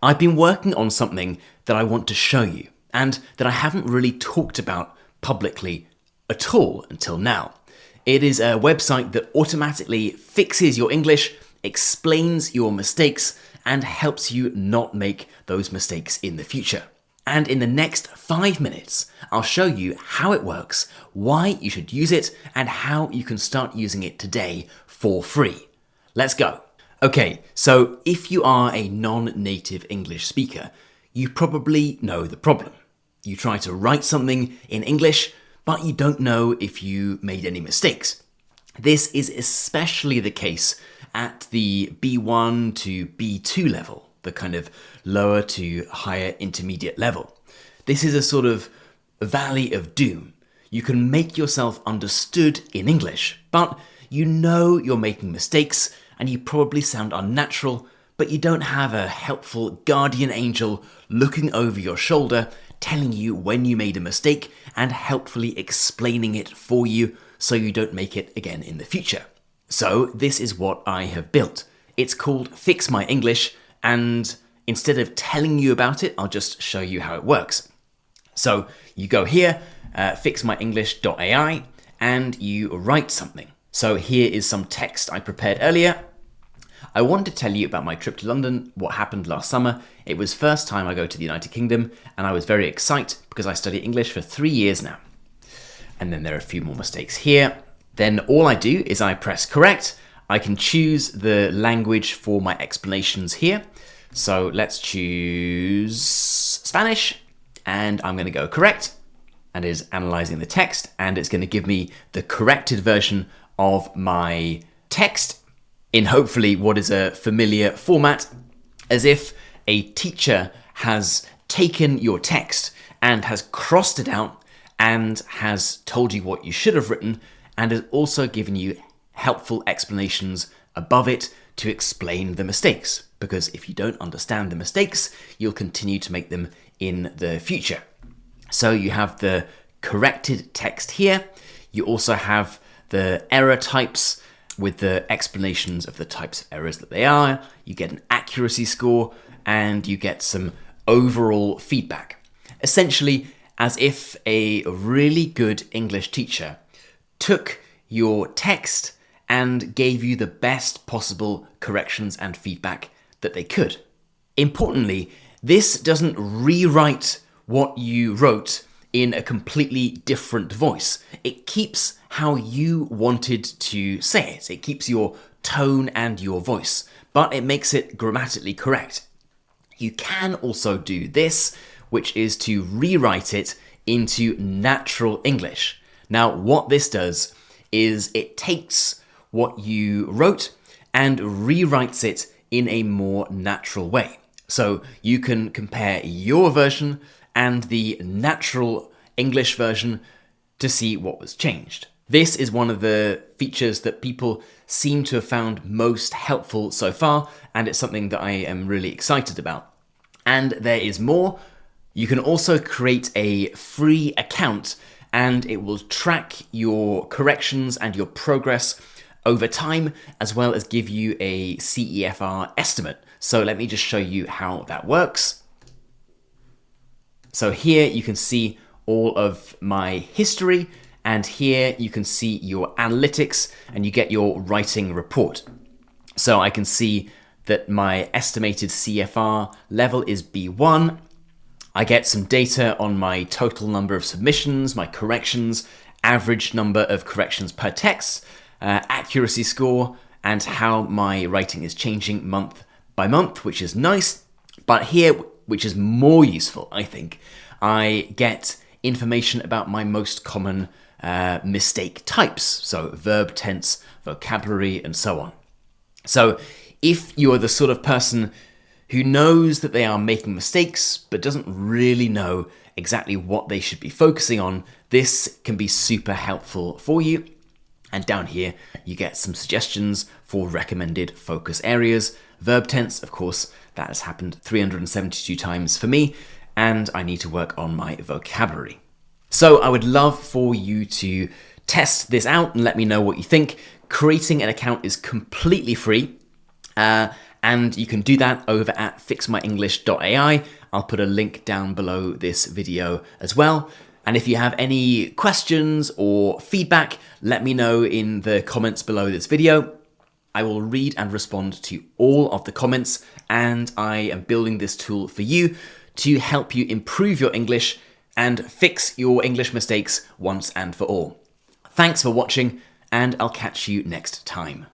I've been working on something that I want to show you and that I haven't really talked about publicly at all until now. It is a website that automatically fixes your English, explains your mistakes, and helps you not make those mistakes in the future. And in the next 5 minutes, I'll show you how it works, why you should use it, and how you can start using it today for free. Let's go. Okay, so if you are a non-native English speaker, you probably know the problem. You try to write something in English, but you don't know if you made any mistakes. This is especially the case at the B1 to B2 level, the kind of lower to higher intermediate level. This is a sort of valley of doom. You can make yourself understood in English, but you know you're making mistakes and you probably sound unnatural, but you don't have a helpful guardian angel looking over your shoulder, telling you when you made a mistake and helpfully explaining it for you so you don't make it again in the future. So this is what I have built. It's called Fix My English, and instead of telling you about it, I'll just show you how it works. So you go here, fixmyenglish.ai, and you write something. So here is some text I prepared earlier. I want to tell you about my trip to London, what happened last summer. It was first time I go to the United Kingdom, and I was very excited because I study English for 3 years now. And then there are a few more mistakes here. Then all I do is I press correct. I can choose the language for my explanations here. So let's choose Spanish, and I'm going to go correct, and it is analyzing the text, and it's going to give me the corrected version of my text in hopefully what is a familiar format, as if a teacher has taken your text and has crossed it out and has told you what you should have written and has also given you helpful explanations above it to explain the mistakes. Because if you don't understand the mistakes, you'll continue to make them in the future. So you have the corrected text here. You also have the error types with the explanations of the types of errors that they are. You get an accuracy score and you get some overall feedback. Essentially, as if a really good English teacher took your text and gave you the best possible corrections and feedback that they could. Importantly, this doesn't rewrite what you wrote in a completely different voice. It keeps how you wanted to say it. It keeps your tone and your voice, but it makes it grammatically correct. You can also do this, which is to rewrite it into natural English. Now, what this does is it takes what you wrote and rewrites it in a more natural way. So you can compare your version and the natural English version to see what was changed. This is one of the features that people seem to have found most helpful so far, and it's something that I am really excited about. And there is more. You can also create a free account and it will track your corrections and your progress over time, as well as give you a CEFR estimate. So let me just show you how that works. So here you can see all of my history, and here you can see your analytics and you get your writing report. So I can see that my estimated CFR level is B1. I get some data on my total number of submissions, my corrections, average number of corrections per text, accuracy score, and how my writing is changing month by month, which is nice. But here, which is more useful, I think, I get information about my most common mistake types, so verb, tense, vocabulary, and so on. So if you are the sort of person who knows that they are making mistakes but doesn't really know exactly what they should be focusing on, this can be super helpful for you. And down here, you get some suggestions for recommended focus areas. Verb tense, of course, that has happened 372 times for me, and I need to work on my vocabulary. So I would love for you to test this out and let me know what you think. Creating an account is completely free, And you can do that over at fixmyenglish.ai. I'll put a link down below this video as well. And if you have any questions or feedback, let me know in the comments below this video. I will read and respond to all of the comments, and I am building this tool for you to help you improve your English and fix your English mistakes once and for all. Thanks for watching, and I'll catch you next time.